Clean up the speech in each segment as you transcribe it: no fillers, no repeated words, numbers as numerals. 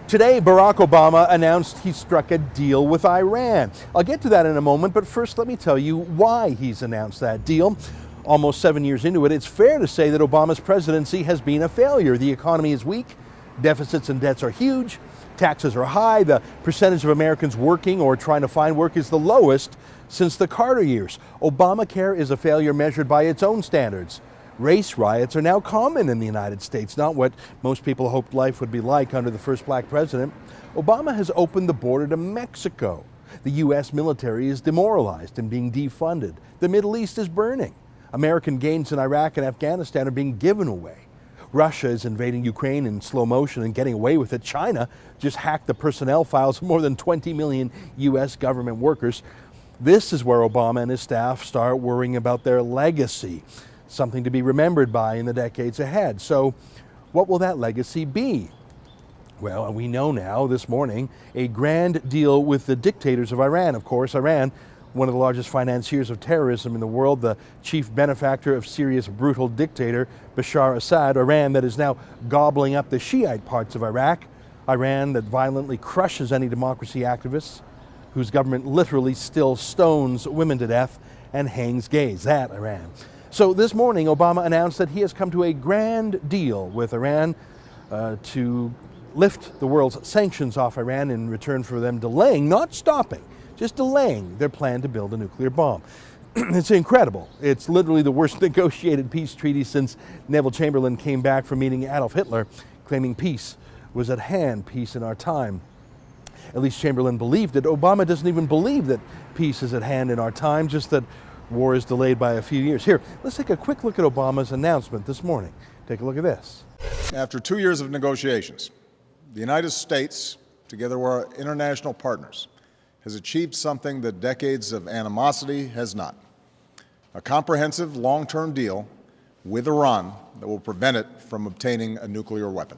Today, Barack Obama announced he struck a deal with Iran. I'll get to that in a moment, but first let me tell you why he's announced that deal. Almost 7 years into it, it's fair to say that Obama's presidency has been a failure. The economy is weak, deficits and debts are huge, taxes are high, the percentage of Americans working or trying to find work is the lowest since the Carter years. Obamacare is a failure measured by its own standards. Race riots are now common in the United States, not what most people hoped life would be like under the first black president. Obama has opened the border to Mexico. The U.S. military is demoralized and being defunded. The Middle East is burning. American gains in Iraq and Afghanistan are being given away. Russia is invading Ukraine in slow motion and getting away with it. China just hacked the personnel files of more than 20 million U.S. government workers. This is where Obama and his staff start worrying about their legacy, something to be remembered by in the decades ahead. So what will that legacy be? Well, we know now this morning a grand deal with the dictators of Iran. Of course, Iran, one of the largest financiers of terrorism in the world, the chief benefactor of Syria's brutal dictator Bashar Assad. Iran that is now gobbling up the Shiite parts of Iraq. Iran that violently crushes any democracy activists, whose government literally still stones women to death and hangs gays. That Iran. So this morning, Obama announced that he has come to a grand deal with Iran to lift the world's sanctions off Iran in return for them delaying, not stopping, just delaying their plan to build a nuclear bomb. It's incredible. It's literally the worst negotiated peace treaty since Neville Chamberlain came back from meeting Adolf Hitler, claiming peace was at hand, peace in our time. At least Chamberlain believed it. Obama doesn't even believe that peace is at hand in our time, just that war is delayed by a few years. Here, let's take a quick look at Obama's announcement this morning. Take a look at this. After 2 years of negotiations, the United States, together with our international partners, has achieved something that decades of animosity has not. A comprehensive long-term deal with Iran that will prevent it from obtaining a nuclear weapon.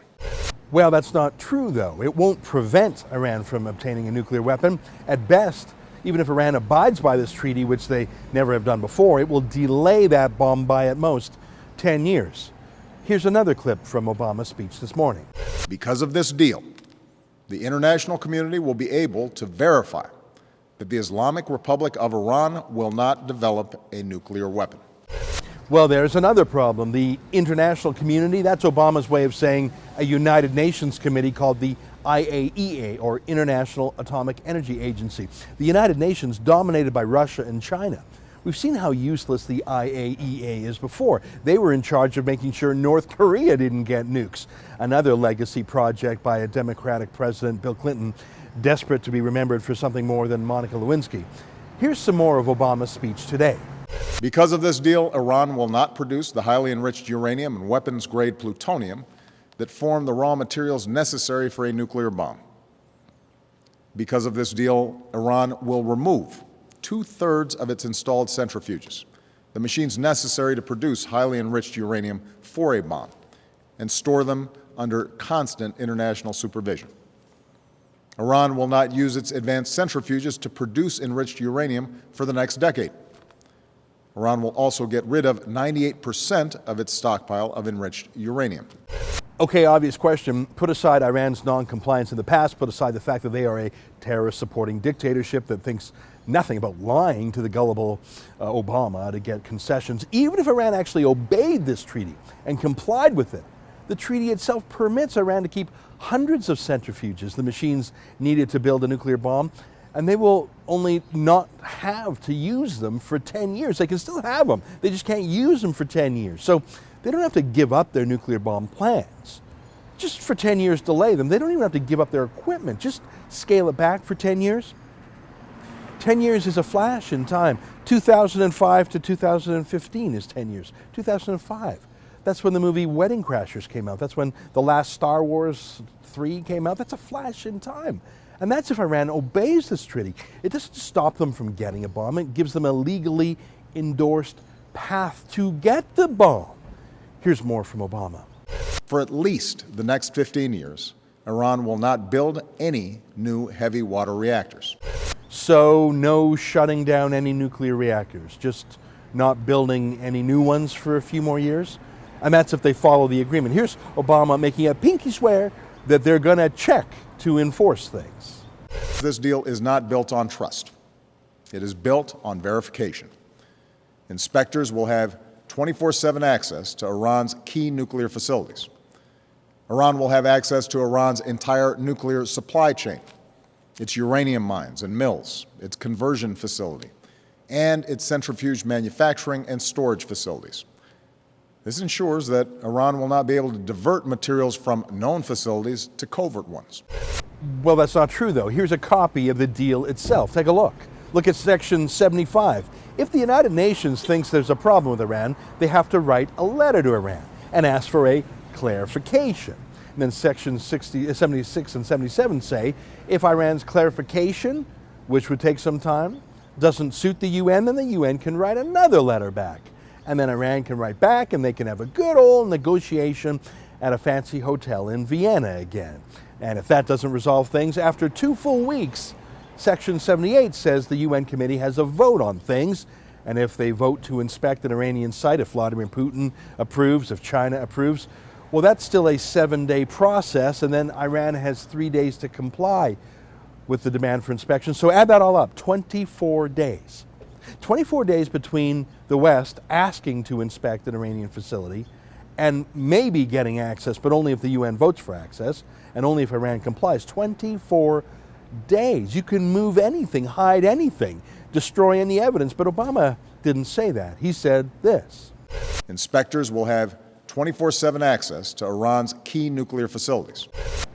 Well, that's not true, though. It won't prevent Iran from obtaining a nuclear weapon. At best, even if Iran abides by this treaty, which they never have done before, it will delay that bomb by at most 10 years. Here's another clip from Obama's speech this morning. Because of this deal, the international community will be able to verify that the Islamic Republic of Iran will not develop a nuclear weapon. Well, there's another problem. The international community, that's Obama's way of saying a United Nations committee called the IAEA, or International Atomic Energy Agency. The United Nations, dominated by Russia and China. We've seen how useless the IAEA is before. They were in charge of making sure North Korea didn't get nukes. Another legacy project by a Democratic president, Bill Clinton, desperate to be remembered for something more than Monica Lewinsky. Here's some more of Obama's speech today. Because of this deal, Iran will not produce the highly enriched uranium and weapons-grade plutonium that form the raw materials necessary for a nuclear bomb. Because of this deal, Iran will remove 2/3 of its installed centrifuges, the machines necessary to produce highly enriched uranium for a bomb, and store them under constant international supervision. Iran will not use its advanced centrifuges to produce enriched uranium for the next decade. Iran will also get rid of 98% of its stockpile of enriched uranium. Okay, obvious question. Put aside Iran's non-compliance in the past, put aside the fact that they are a terrorist-supporting dictatorship that thinks nothing about lying to the gullible Obama to get concessions. Even if Iran actually obeyed this treaty and complied with it, the treaty itself permits Iran to keep hundreds of centrifuges, the machines needed to build a nuclear bomb, and they will only not have to use them for 10 years. They can still have them. They just can't use them for 10 years. So they don't have to give up their nuclear bomb plans. Just for 10 years, delay them. They don't even have to give up their equipment. Just scale it back for 10 years. 10 years is a flash in time. 2005 to 2015 is 10 years. 2005. That's when the movie Wedding Crashers came out. That's when the last Star Wars 3 came out. That's a flash in time. And that's if Iran obeys this treaty. It doesn't stop them from getting a bomb. It gives them a legally endorsed path to get the bomb. Here's more from Obama. For at least the next 15 years, Iran will not build any new heavy water reactors. So no shutting down any nuclear reactors, just not building any new ones for a few more years? And that's if they follow the agreement. Here's Obama making a pinky swear that they're going to check to enforce things. This deal is not built on trust. It is built on verification. Inspectors will have 24/7 access to Iran's key nuclear facilities. Iran will have access to Iran's entire nuclear supply chain, its uranium mines and mills, its conversion facility, and its centrifuge manufacturing and storage facilities. This ensures that Iran will not be able to divert materials from known facilities to covert ones. Well, that's not true, though. Here's a copy of the deal itself. Take a look. Look at Section 75. If the United Nations thinks there's a problem with Iran, they have to write a letter to Iran and ask for a clarification. And then Sections 76 and 77 say, if Iran's clarification, which would take some time, doesn't suit the UN, then the UN can write another letter back. And then Iran can write back, and they can have a good old negotiation at a fancy hotel in Vienna again. And if that doesn't resolve things, after 2 full weeks, Section 78 says the UN committee has a vote on things, and if they vote to inspect an Iranian site, if Vladimir Putin approves, if China approves, well, that's still a 7-day process, and then Iran has 3 days to comply with the demand for inspection. So add that all up, 24 days. 24 days between the West asking to inspect an Iranian facility and maybe getting access, but only if the UN votes for access, and only if Iran complies. 24 days. You can move anything, hide anything, destroy any evidence, but Obama didn't say that. He said this. Inspectors will have 24/7 access to Iran's key nuclear facilities.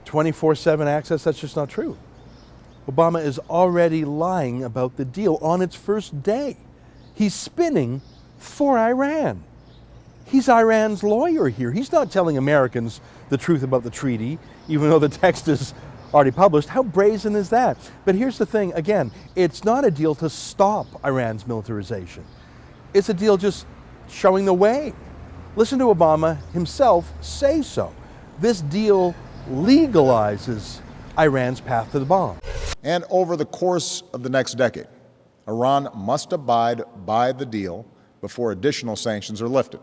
24/7 access, that's just not true. Obama is already lying about the deal on its first day. He's spinning for Iran. He's Iran's lawyer here. He's not telling Americans the truth about the treaty, even though the text is already published. How brazen is that? But here's the thing, again, it's not a deal to stop Iran's militarization. It's a deal just showing the way. Listen to Obama himself say so. This deal legalizes Iran's path to the bomb. And over the course of the next decade, Iran must abide by the deal before additional sanctions are lifted,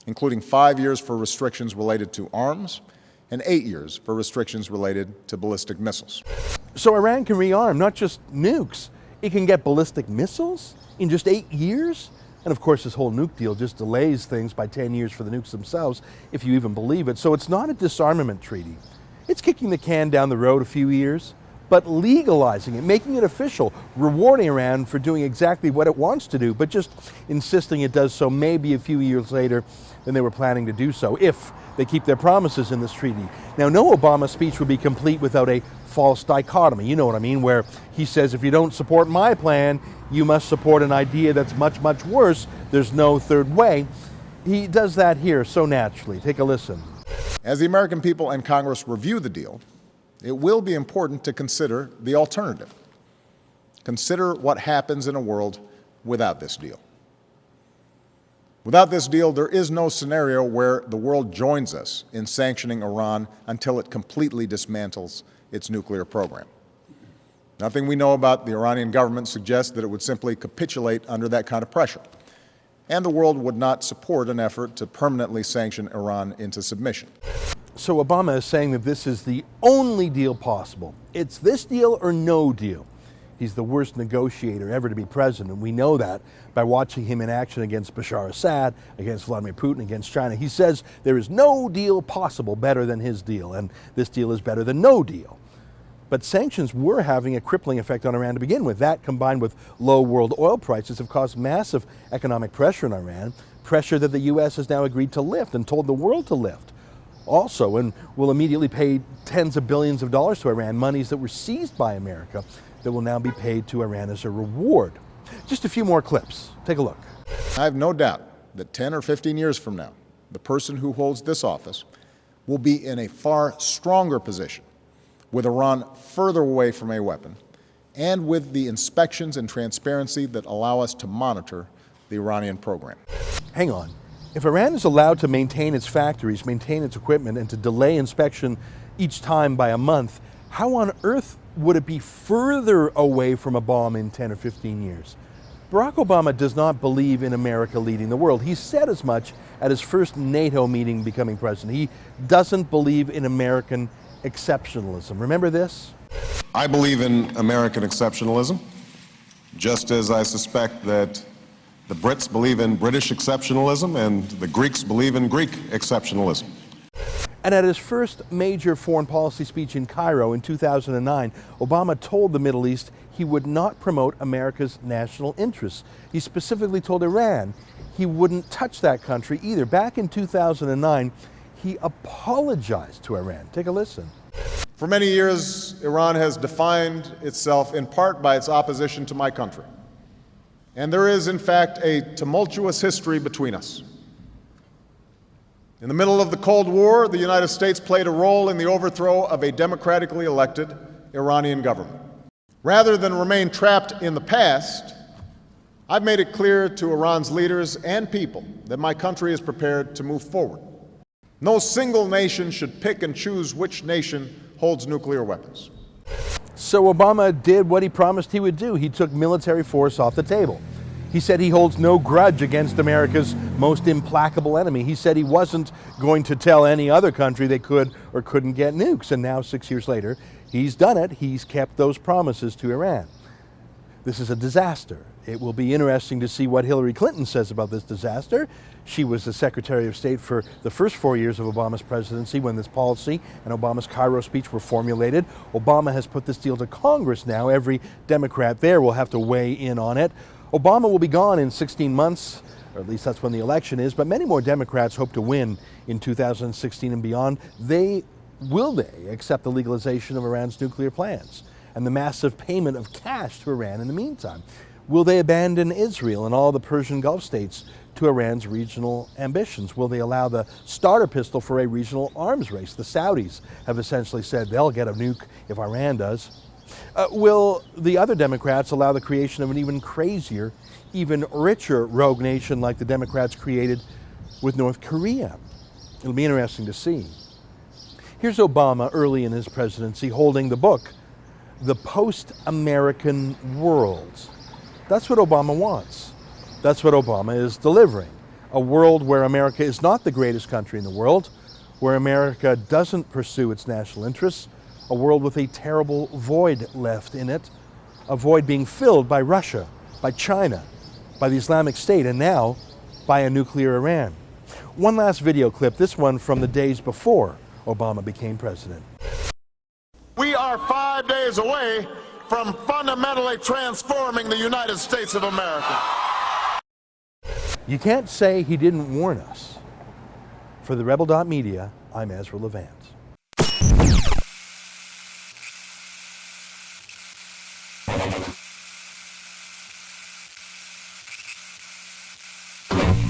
including 5 years for restrictions related to arms and 8 years for restrictions related to ballistic missiles. So Iran can rearm, not just nukes. It can get ballistic missiles in just 8 years? And of course, this whole nuke deal just delays things by 10 years for the nukes themselves, if you even believe it. So it's not a disarmament treaty. It's kicking the can down the road a few years, but legalizing it, making it official, rewarding Iran for doing exactly what it wants to do, but just insisting it does so maybe a few years later than they were planning to do so, if they keep their promises in this treaty. Now, no Obama speech would be complete without a false dichotomy, you know what I mean, where he says, if you don't support my plan, you must support an idea that's much, much worse. There's no third way. He does that here so naturally. Take a listen. As the American people and Congress review the deal, it will be important to consider the alternative. Consider what happens in a world without this deal. Without this deal, there is no scenario where the world joins us in sanctioning Iran until it completely dismantles its nuclear program. Nothing we know about the Iranian government suggests that it would simply capitulate under that kind of pressure, and the world would not support an effort to permanently sanction Iran into submission. So Obama is saying that this is the only deal possible. It's this deal or no deal. He's the worst negotiator ever to be president. We know that by watching him in action against Bashar Assad, against Vladimir Putin, against China. He says there is no deal possible better than his deal, and this deal is better than no deal. But sanctions were having a crippling effect on Iran to begin with. That, combined with low world oil prices, have caused massive economic pressure on Iran, pressure that the U.S. has now agreed to lift and told the world to lift. Also, and will immediately pay tens of billions of dollars to Iran, monies that were seized by America that will now be paid to Iran as a reward. Just a few more clips. Take a look. I have no doubt that 10 or 15 years from now, the person who holds this office will be in a far stronger position, with Iran further away from a weapon, and with the inspections and transparency that allow us to monitor the Iranian program. Hang on. If Iran is allowed to maintain its factories, maintain its equipment, and to delay inspection each time by a month, how on earth would it be further away from a bomb in 10 or 15 years? Barack Obama does not believe in America leading the world. He said as much at his first NATO meeting becoming president. He doesn't believe in American exceptionalism. Remember this? I believe in American exceptionalism, just as I suspect that the Brits believe in British exceptionalism and the Greeks believe in Greek exceptionalism. And at his first major foreign policy speech in Cairo in 2009, Obama told the Middle East he would not promote America's national interests. He specifically told Iran he wouldn't touch that country either. Back in 2009, he apologized to Iran. Take a listen. For many years, Iran has defined itself in part by its opposition to my country. And there is, in fact, a tumultuous history between us. In the middle of the Cold War, the United States played a role in the overthrow of a democratically elected Iranian government. Rather than remain trapped in the past, I've made it clear to Iran's leaders and people that my country is prepared to move forward. No single nation should pick and choose which nation holds nuclear weapons. So Obama did what he promised he would do. He took military force off the table. He said he holds no grudge against America's most implacable enemy. He said he wasn't going to tell any other country they could or couldn't get nukes. And now, 6 years later, he's done it. He's kept those promises to Iran. This is a disaster. It will be interesting to see what Hillary Clinton says about this disaster. She was the Secretary of State for the first 4 years of Obama's presidency when this policy and Obama's Cairo speech were formulated. Obama has put this deal to Congress now. Every Democrat there will have to weigh in on it. Obama will be gone in 16 months, or at least that's when the election is, but many more Democrats hope to win in 2016 and beyond. Will they accept the legalization of Iran's nuclear plans and the massive payment of cash to Iran in the meantime? Will they abandon Israel and all the Persian Gulf states to Iran's regional ambitions? Will they allow the starter pistol for a regional arms race? The Saudis have essentially said they'll get a nuke if Iran does. Will the other Democrats allow the creation of an even crazier, even richer rogue nation like the Democrats created with North Korea? It'll be interesting to see. Here's Obama early in his presidency holding the book, The Post-American World. That's what Obama wants. That's what Obama is delivering. A world where America is not the greatest country in the world, where America doesn't pursue its national interests, a world with a terrible void left in it, a void being filled by Russia, by China, by the Islamic State, and now by a nuclear Iran. One last video clip, this one from the days before Obama became president. We are 5 days away from fundamentally transforming the United States of America. You can't say he didn't warn us. For TheRebel.media, I'm Ezra Levant.